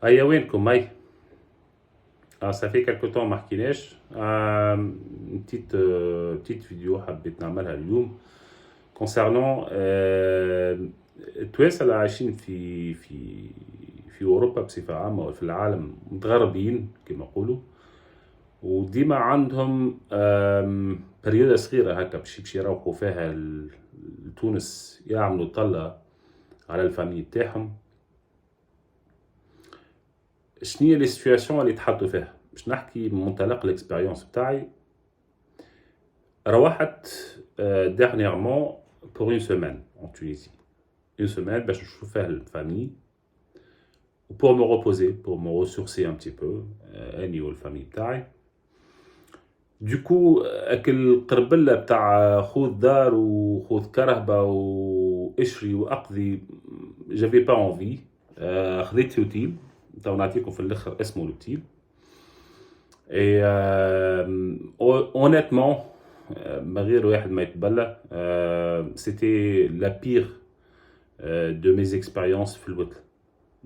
هيا وينكم هي؟ صافي كالكو طون ما حكيناش. بتيت فيديو حبيت نعملها اليوم كونسيرنون التوانسة اللي عايشين في أوروبا بصفة عامة وفي العالم متغربين كما يقولوا، وديما عندهم بريودة صغيرة هكا باش يروحوا فيها لتونس يعملوا طلة على الفامي تاعهم. شنيا لي سيتوياسيون اللي تحطوا فيها؟ باش نحكي من منطلق الاكسبيريونس بتاعي. روحت dernièrement pour une semaine en Tunisie. Une semaine باش نشوف فيها الفامي و pour me reposer, pour me ressourcer un petit peu اني والفامي بتاعي. دوكو اكل قربله بتاع خوذ دار وخوذ كرهبه واشري واقضي جافي با انفي. خذيت لوتيل تو نعطيكم في الاخر اسمه لوتيل. اي اونيتمون من غير واحد ما يتبلى سيتي لا بير دو ميز اكسبيريونس في الوتل.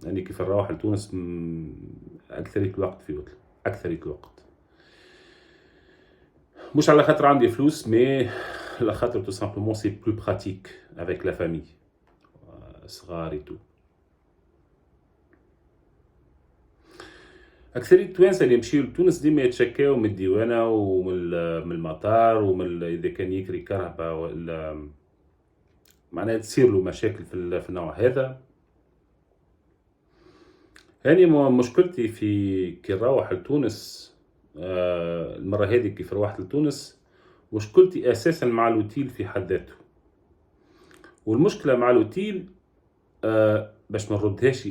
يعني كيف نروح لتونس اكثرية الوقت في وتل، اكثرية الوقت مش على خاطر عندي فلوس، مي على خاطر تو سامبلومون سي بلو براتيك افيك لا فامي صغار اي تو. أكثرية التوانسة اللي يمشيو لتونس ديما يتشكاو من الديوانة ومن المطار ومن إذا كان يكري كرهبة ولا معناها تصير له مشاكل في النوع هذا. هاني مشكلتي في كي نروح لتونس المرة هذه كيف روحت لتونس مشكلتي أساسا مع الأوتيل في حد ذاته. والمشكلة مع الأوتيل باش ما نردهاش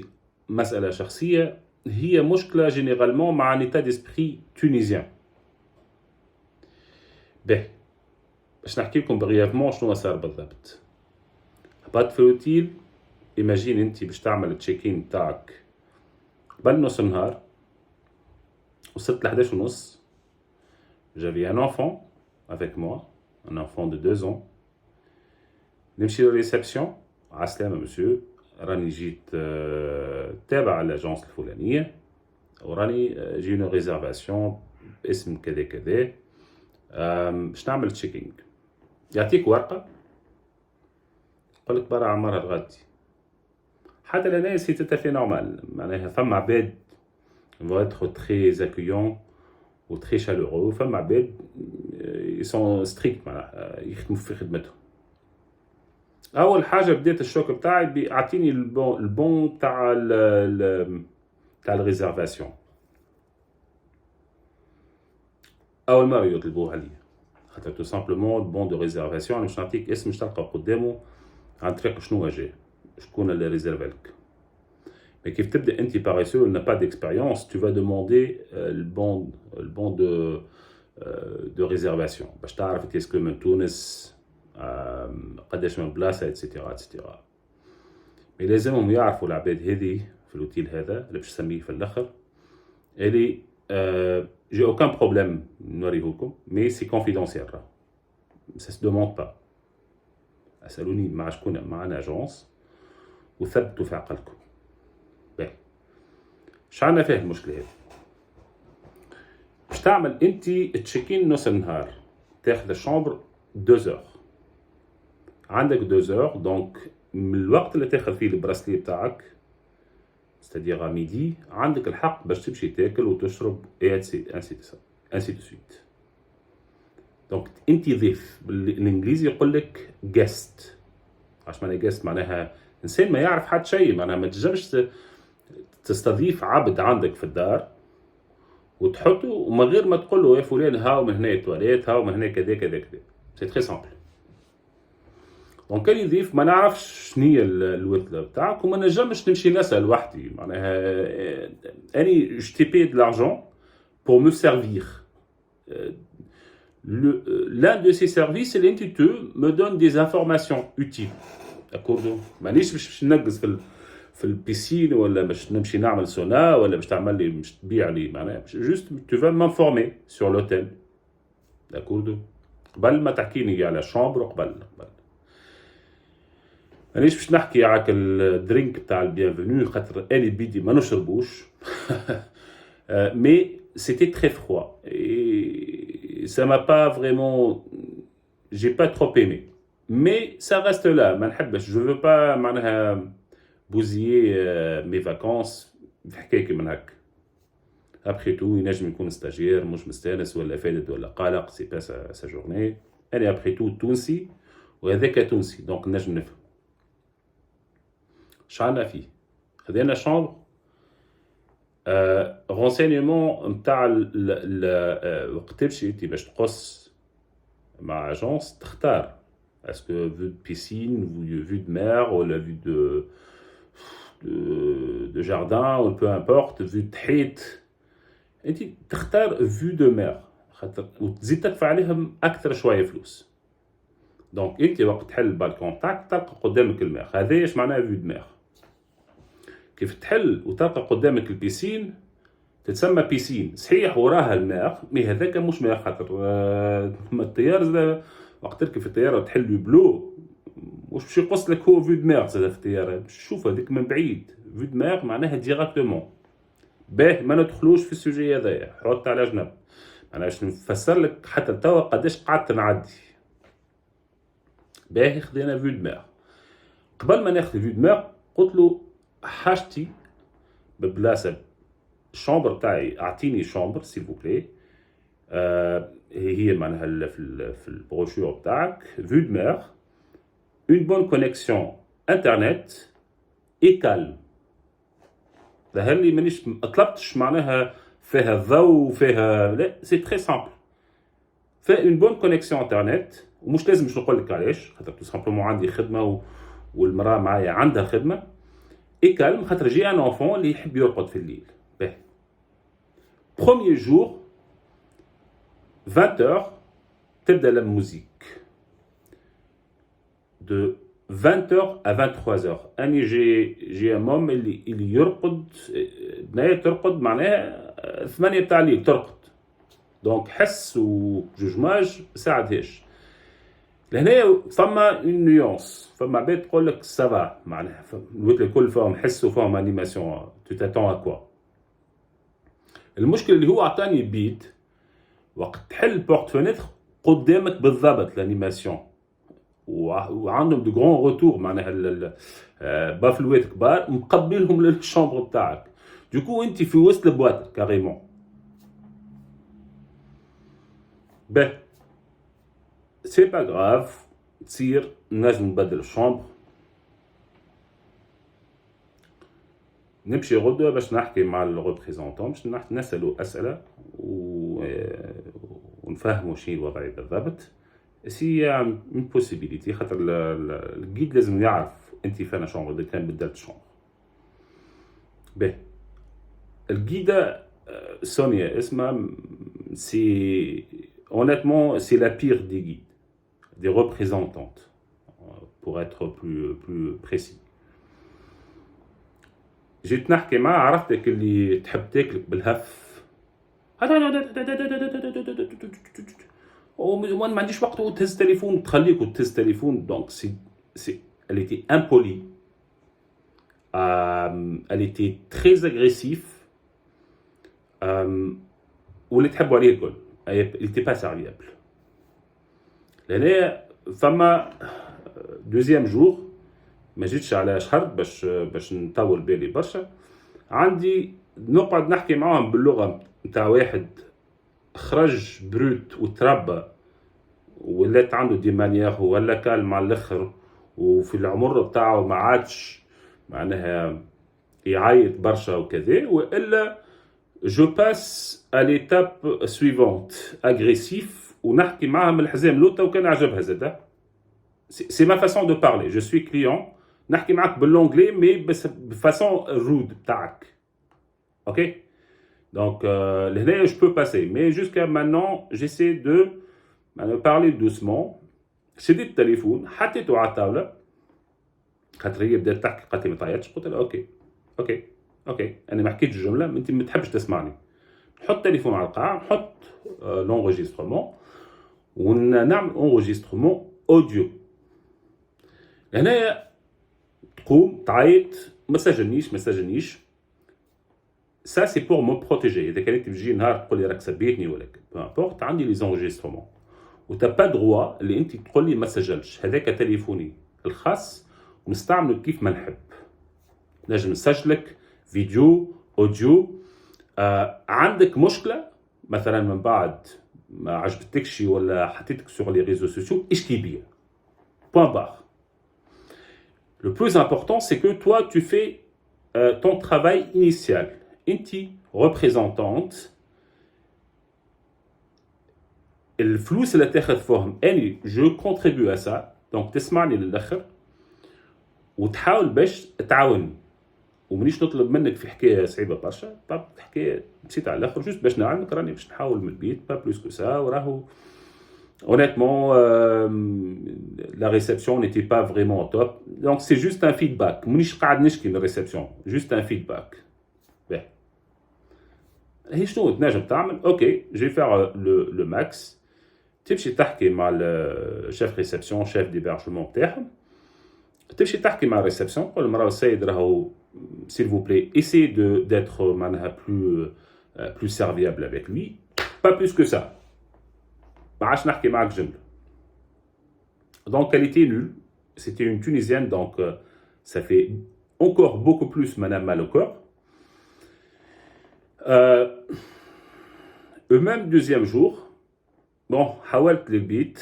مسألة شخصية، هي مشكلة جينيرالمون مع نيتا ديسبري تونيزيان. باهي باش نحكي لكم بريفمون شنو صار بالضبط. هبطت في الأوتيل، ايماجين انت باش تعمل تشيكين تاعك قبل نص نهار، وصلت ل 11 ونص. J'avais un enfant avec moi, un enfant de 2 ans. نمشي للريسبسيون، عسلامة مسيو، راني جيت تابع الأجانس الفلانية وراني جي اون ريزيرفاسيون باسم كذا كذا باش نعمل تشيكينج. يعطيك ورقة يقولك برا عمرها الغد. حتى لهنا سي تو تافي نورمال، معناها فما عباد vont être très accueillants و très chaleureux، فما عباد ils sont stricts معناها يخدموا في خدمتهم. اول حاجه بديت الشوك بتاعي بيعطيني البون تاع الريزيرفاسيون. اول مره يطلبوها لي خاطر تو سامبلومون البون دو ريزيرفاسيون انا باش نعطيك اسم باش تلقى قدامه عن طريق شنو جا شكون اللي ريزيرفا لك. Mais كيف تبدا انت باريسو n'a pas d'expérience, tu vas demander le bon de réservation باش تعرف كيسكو من تونس قداش من بلاصه اتسيتيرا اتسيتيرا. مي لازمهم يعرفوا العباد هذه في الاوتيل هذا اللي باش نسميه في الاخر اللي جي اوكان بروبليم نوريهولكم، مي سي كونفيدونسيال راه سا سو دوموند با. اسالوني مع شكون معنا اجونس وثبتوا في عقلكم. باهي شعلنا فيه المشكله هذه. باش تعمل انت تشيكين نص النهار، تاخذ الشامبر 2 زور، عندك 2 زور دونك من الوقت اللي تاخذ فيه البراسلي بتاعك ستادير ميدي عندك الحق باش تمشي تاكل وتشرب انسي دو سويت. دونك انت ضيف، بالانجليزي يقول لك جيست. علاش معناها جيست؟ معناها انسان ما يعرف حد شيء، معناها ما تنجمش تستضيف عبد عندك في الدار وتحطه ومن غير ما تقول له يا فلان هاو من هنا التواليت، هاو من هنا كذا كذا كذا. سي تري سامبل. دونك كان يضيف ما نعرفش شنيا الوتله بتاعك وما نجمش نمشي نسال وحدي، معناها اني جتي بي دو لارجون بور مو سيرفير. l'un de ces services اللي انت تو me donne des informations utiles. اكوردو مانيش باش ننقز في البيسين ولا باش نمشي نعمل سونا ولا باش تعمل لي باش تبيع لي، معناها جوست tu vas m'informer sur l'hôtel. اكوردو قبل ما تحكيني على شامبر قبل. مانيش باش نحكي على الدرينك بتاع البيانفونو خاطر اني بيدي ما نشربوش. Mais c'était très froid et ça m'a pas vraiment, j'ai pas trop aimé. Mais ça reste là, ما نحبش، je veux pas معناها bousiller mes vacances بحكاية من هك. Après tout ينجم يكون ستاجير مش مستانس ولا فادد ولا قلق، سي با sa journée. أنا après tout تونسي وهذاك تونسي، دونك نجم نفهم. شعلنا فيه، خدينا شامبر. renseignement نتاع وقت تمشي انت باش تقص مع اجونس تختار اسكو فيو دو بيسين، فيو دو مير، ولا فيو دو جاردان، ولا بو امبورت، فيو تحيط. انت تختار فيو دو مير خاطر وتزيد تدفع عليهم اكثر شويه فلوس. دونك انت وقت تحل البالكون تاعك تلقى قدامك المير، هذا ايش معناها فيو دو مير. كيف تحل وتلقى قدامك البيسين تتسمى بيسين، صحيح وراها الماء، مي هذاك مش ماء خاطر الطيار زاد وقت تركب في الطياره وتحل بلو واش باش يقص لك هو فيو دماغ زاد في الطياره، باش تشوف هذيك من بعيد. فيو دماغ معناها ديراكتومون. باه ما ندخلوش في السوجي هذايا، حط على جنب. انا باش نفسر لك حتى توا قداش قعدت نعدي. باهي خدينا فيو دماغ. قبل ما ناخذ فيو دماغ قلت له حاجتي ببلاصه الشامبر تاعي، اعطيني شامبر سيل فو بلي. هي معناها في البروشور تاعك فيو دو مير، اون بون كونيكسيون انترنت اي كالم. ظهر لي مانيش طلبتش معناها فيها ضوء وفيها، لا سي تري سامبل. فيها اون بون كونيكسيون انترنت، ومش لازم باش نقول لك علاش خاطر تو سامبلومون عندي خدمه والمراه معايا عندها خدمه. اي كالم خاطر جي ان انفون اللي يحب يرقد في الليل. باهي premier jour 20h تبدا لا موزيك de 20h à 23h. اني جي مام اللي يرقد، بنايه ترقد معناها 8 تاع الليل ترقد، دونك حس وجوجماج ساعدهاش. لهنايا فما اون نيونس، فما عباد تقول لك سافا معناها الوقت الكل فيهم حس وفيهم انيماسيون، تو تاتون ا كوا. المشكل اللي هو عطاني بيت وقت تحل بورت فينيتر قدامك بالضبط الانيماسيون، وعندهم دو غران روتور معناها بافلوات كبار مقبلهم للشامبر بتاعك. دوكو انت في وسط البواط كاريمون. به سي با غراف، تصير نجم نبدل الشامبر. نمشي غدوه باش نحكي مع الريبريزونطون باش نسالو اسئله ونفهموا شنو الوضعيه بالضبط. سي اون بوسيبيليتي خاطر الجيد لازم يعرف انت فين شامبر اذا كان بدلت شامبر. باهي الجيده سونيا اسمها، سي honnêtement c'est la pire des guides, des représentantes pour être plus précis. جيت نحكي معاه عرفتك اللي تحب تاكلك بالهف، وانا ما عنديش وقت وتهز تليفون تخليك وتهز تليفون. دونك سي elle était impolie, elle était très agressive, واللي تحبوا عليه الكل. il était pas serviable. لهنا فما دوزيام جور ما جيتش على شهر باش نطول بالي برشا. عندي نقعد نحكي معاهم باللغه نتاع واحد خرج بروت وتربى ولات عنده دي مانيير ولا كالم على الاخر، وفي العمر بتاعه ما عادش معناها يعيط برشا وكذا، والا جو باس à l'étape suivante agressif ونحكي معاها من الحزام لوطا وكان عجبها زاده. c'est ma façon de parler, je suis client. نحكي معاك باللونجلي مي بس بفاسون رود بتاعك. اوكي donc لهنا je peux passer, mais jusqu'à maintenant j'essaie de parler doucement. شديت التليفون حطيته على الطاوله خاطر هي بدات تحكي قالت لي ما تعيطش، قلت لها اوكي انا ما حكيتش الجمله انت ما تحبش تسمعني. نحط التليفون على القاع، نحط لونجيسترومون ونعمل انجيسترومون اوديو. هنايا تقوم تعيط ما سجنيش. Ça c'est pour me protéger. إذا كانت تجي نهار تقول لي راك سبيتني ولا peu importe عندي لي زونجسترومون وتا با دروا اللي انت تقول لي ما سجلش. هذاك تليفوني الخاص ونستعمله كيف ما نحب. نجم نسجلك فيديو اوديو. عندك مشكله مثلا من بعد ما عجبتكش ولا حطيتك sur les réseaux sociaux اشكي بيا. Point barre. Le plus important c'est que toi tu fais ton travail initial. انت représentante الفلوس اللي تاخذ فيهم اني جو كونتريبيو ا سا. دونك تسمعني للاخر وتحاول باش تعاوني ومانيش نطلب منك في حكايه صعيبه برشا. حكايه مشيت على الاخر جوست باش نعلمك راني باش نحاول من البيت با بلوس كو سا. وراهو honnêtement la réception n'était pas vraiment top. Donc c'est juste un feedback. مانيش قاعد نشكي من الريسبسيون juste un feedback. باهي هي شنو تنجم تعمل؟ اوكي جي فير لو ماكس. تمشي تحكي مع الشيف ريسبسيون شيف ديبرجمون تاعهم. تمشي تحكي مع الريسبسيون قول لهم راهو السيد راهو s'il vous plaît essayez d'être معناها plus serviable avec lui. pas plus que ça. ما عادش نحكي معاك جمله. donc elle était nulle. c'était une tunisienne donc ça fait encore beaucoup plus madame mal au corps. même deuxième jour bon حاولت للبيت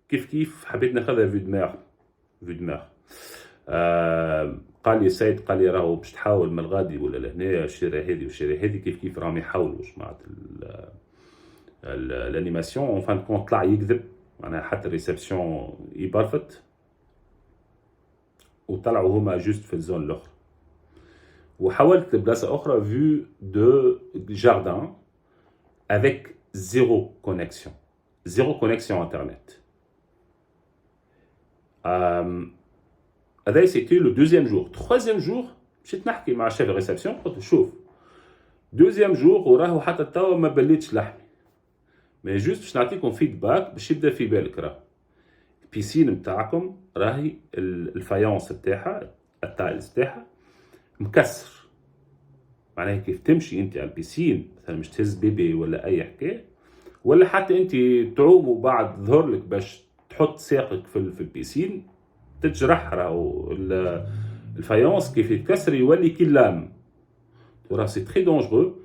كيف حبيت ناخذها في دماغ. قال لي سيد قال لي راهو باش تحاول من الغادي ولا لهنا الشارع هذه والشارع هذه كيف راهم يحاولوا جماعه الانيماسيون. اون فان كونت طلع يكذب معناها حتى الريسبسيون يبرفت وطلعوا هما جوست في الزون الاخرى. وحاولت لبلاصه اخرى فيو دو جاردان avec zéro connexion internet. هذا c'était le deuxième jour. troisième jour مشيت نحكي مع شيف الريسبسيون قلت له شوف deuxième jour وراهو حتى توا ما بليتش لحمي مي جوست باش نعطيكم فيدباك باش يبدا في بالك. راه البيسين نتاعكم راهي الفايونس نتاعها التايلز نتاعها مكسر. معناها كيف تمشي انت على البيسين مثلا مش تهز بيبي ولا اي حكايه ولا حتى انت تعوم وبعد ظهر لك باش تحط ساقك في البيسين تتجرح. راهو الفايونس كيف يتكسر يولي كي اللام. راه سي تري دونجرو.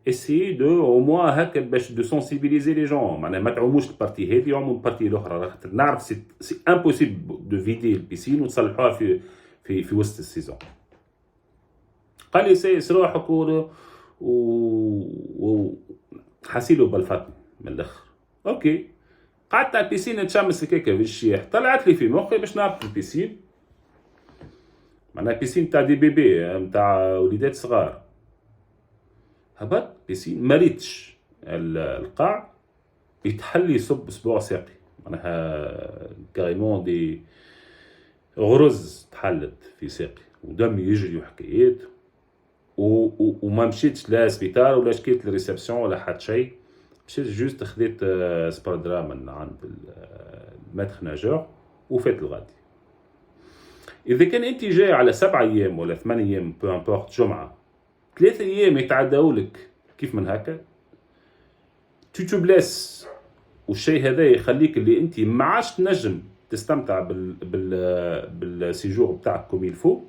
essayez de au moins هكا باش دو سونسيبيليزي لي جون. معناها ما تعوموش البارتي هذه يعوموا البارتي الاخرى. راه نعرف سي امبوسيبل دو فيدي البيسين وتصلحوها في وسط السيزون. قال لي سيس روحك حاسيلو بالفاتن من الاخر. اوكي قعدت على البيسين نتشمس هكاكا في الشيح. طلعت لي في مخي باش نهبط البيسين. معناها البيسين تاع دي بيبي نتاع وليدات صغار. هبط بيسين مريتش القاع يتحلي يصب اسبوع ساقي. معناها كاريمون دي غرز تحلت في ساقي ودم يجري وحكايات. وما مشيتش لا سبيطار ولا شكيت للريسبسيون ولا حتى شيء. مشيت جوست خذيت سباردرا من عند الماتخ ناجور وفات الغادي. اذا كان انت جاي على 7 ايام ولا 8 ايام بو امبورت جمعه 3 ايام يتعداو لك كيف من هكا تو بلاس. والشيء هذا يخليك اللي انت ما عادش تنجم تستمتع بالسيجور بتاعك كوم يلفو.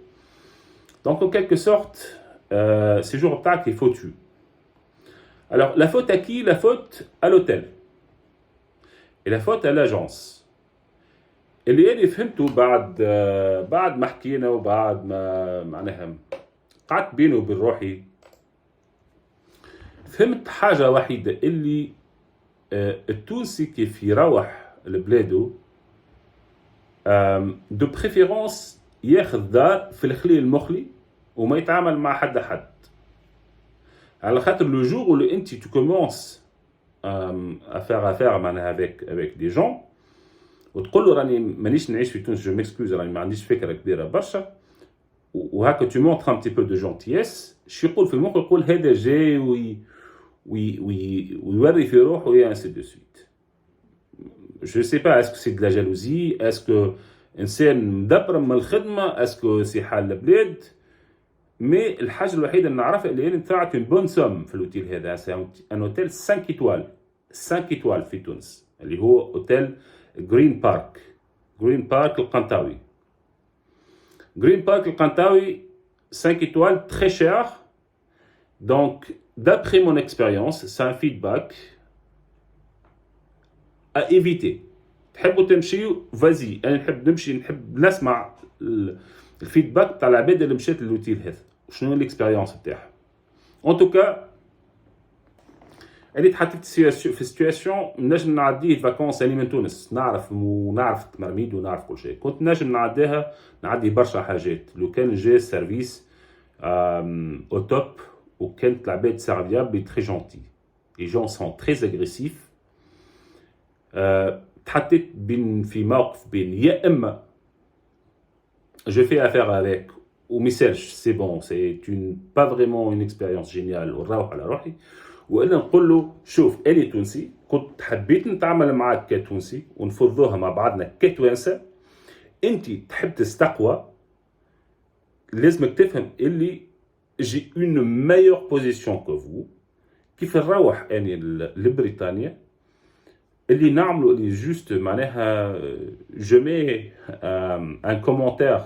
دونك en quelque sorte séjour بتاعك est foutu. Alors la faute à qui? La faute à l'hôtel et la faute à l'agence. اللي أنا فهمته بعد ما حكينا وبعد ما معناها قعدت بيني وبين روحي فهمت حاجة وحيدة اللي التونسي كيف يروح لبلادو دو بريفيرونس ياخذ دار في الخلي المخلي وما يتعامل مع حد. على خاطر لو جور où انت tu commences à faire affaire معناها avec des gens وتقول له راني مانيش نعيش في تونس جو ميكسكوز راني ما عنديش فكره كبيره برشا وهكا tu montres un petit peu de gentillesse. شو يقول في مخه؟ يقول هذا جاي ويوري في روحه et ainsi de suite. Je sais pas est-ce que c'est de la jalousie, est-ce que انسان مدبرم من الخدمه اسكو سي حال البلاد. مي الحاجه الوحيده اللي نعرفها اللي انا دفعت اون بون سوم في الاوتيل هذا. سي ان اوتيل 5 ايطوال، 5 ايطوال في تونس اللي هو اوتيل جرين بارك، جرين بارك القنطاوي. جرين بارك القنطاوي 5 étoiles, très cher. Donc, d'après mon expérience, c'est un feedback à éviter. تحبوا تمشيوا فازي، انا نحب نمشي، نحب نسمع الفيدباك تاع العباد اللي مشات للوتيل هذا وشنو الاكسبيريونس تاعها. ان توكا انا تحطيت في سيتواسيون نجم نعديه الفاكونس اني من تونس، نعرف التمرميد ونعرف كل شيء، كنت نجم نعديها، نعدي برشا حاجات لو كان جاي سيرفيس او توب وكانت العباد سيرفيابل تري جونتي. لي جون سون تري اغريسيف. تحطيت في موقف بين يا اما je fais affaire avec ou message c'est bon c'est pas vraiment une expérience géniale ونروح على روحي، والا نقول له شوف اني تونسي كنت حبيت نتعامل معاك كتونسي ونفضوها مع بعضنا كتوانسه، انت تحب تستقوى لازمك تفهم اللي جي اون مايور بوزيسيون كو فو. كيف نروح اني لبريطانيا اللي نعملوا اللي جوست معناها جو مي ان كومونتير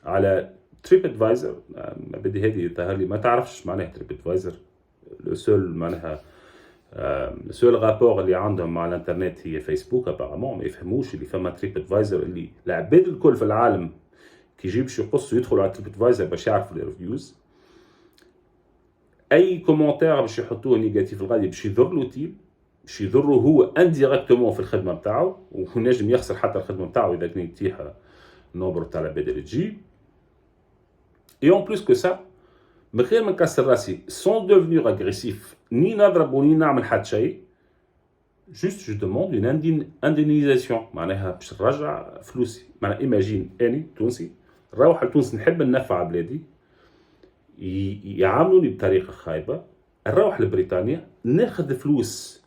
على تريب ادفايزر. بدي هذه ظهر لي ما تعرفش معناها تريب ادفايزر، لو سول معناها لو سول رابور اللي عندهم مع الانترنت هي فيسبوك ابارامون. ما يفهموش اللي فما تريب ادفايزر اللي العباد الكل في العالم كي يجيب شي قص يدخلوا على تريب ادفايزر باش يعرفوا الريفيوز. اي كومونتير باش يحطوه نيجاتيف الغالي باش يضر لوتيل، باش يضره هو انديريكتومون في الخدمه نتاعو، ونجم يخسر حتى الخدمه نتاعو اذا كان يتيح النوبر تاع العباد اللي تجي. اي اون بلوس كو سا من غير ما نكسر راسي سون دوفنيغ اغريسيف ني نضرب وني نعمل حتى شيء، جوست جو دوموند اون اندينيزاسيون معناها باش نرجع فلوسي. معناها ايماجين اني تونسي نروح لتونس نحب ننفع بلادي يعاملوني بطريقه خايبه، نروح لبريطانيا ناخذ فلوس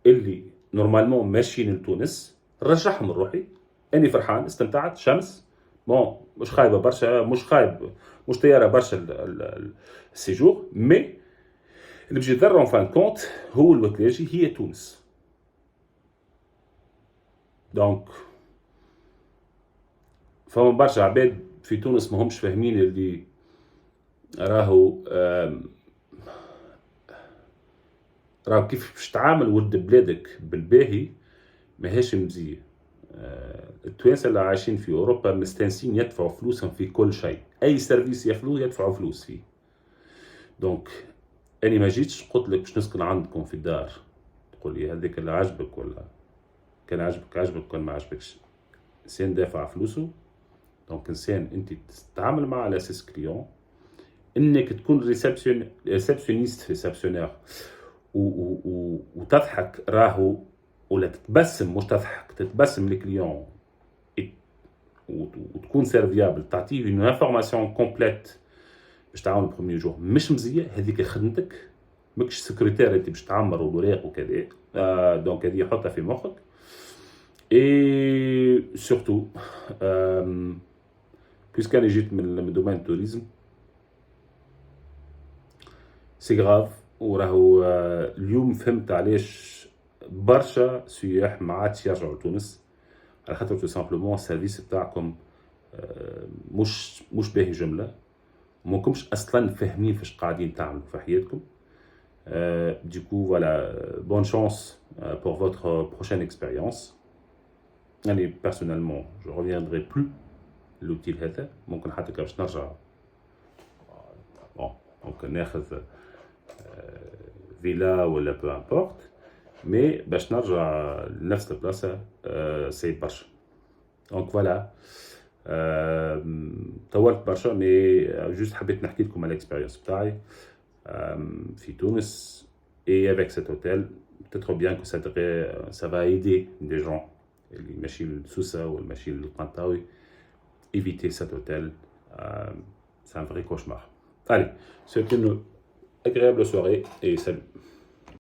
اللي نورمالمون ماشيين لتونس نرجعهم لروحي، اني فرحان استمتعت شمس بون مش خايبه برشا، مش طياره برشا السيجور، مي اللي باش يضرهم فان كونت هو الوكلاجي هي تونس. دونك فما برشا عباد في تونس ما همش فاهمين اللي راهو كيف باش تعامل ولد بلادك بالباهي ماهيش مزيه. التوانسه اللي عايشين في اوروبا مستانسين يدفعوا فلوسهم في كل شيء، اي سيرفيس يدفعوا فلوس فيه. دونك اني ما جيتش قلت لك باش نسكن عندكم في الدار تقول لي هذاك اللي عجبك ولا كان عجبك كان ما عجبكش. انسان دافع فلوسه، دونك انسان انت تتعامل معه على اساس كليون، انك تكون ريسبسيونيست ريسبسيونير وتضحك راهو ولا تتبسم، مش تضحك تتبسم للكليون وتكون سيرفيابل، تعطيه اون انفورماسيون كومبليت باش تعاون بروميي جور. مش مزيه هذيك خدمتك، ماكش سكرتير انت باش تعمر الوراق وكذا. دونك هذه حطها في مخك. اي سورتو بويسك انا جيت من دومين التوريزم سي غراف، وراهو اليوم فهمت علاش برشا سياح ما عادش يرجعوا لتونس، على خاطر تو سامبلومون السيرفيس بتاعكم مش باهي جمله، ماكمش اصلا فاهمين فاش قاعدين تعملوا في حياتكم. Du coup voilà, bonne chance pour votre prochaine expérience. Allez, personnellement je reviendrai plus l'outil هذا، ممكن حتى باش نرجع ممكن ناخذ فيلا ولا بو امبورت، مي باش نرجع لنفس البلاصه سي برشا. دونك فوالا طولت برشا، مي جوست حبيت نحكي لكم على الاكسبيريونس بتاعي في تونس. et avec cet hôtel peut-être bien que ça va aider des gens اللي ماشيين لسوسة ولا ماشيين للقنطاوي éviter cet hôtel. C'est un vrai cauchemar. Allez, souhaitez une agréable soirée et salut.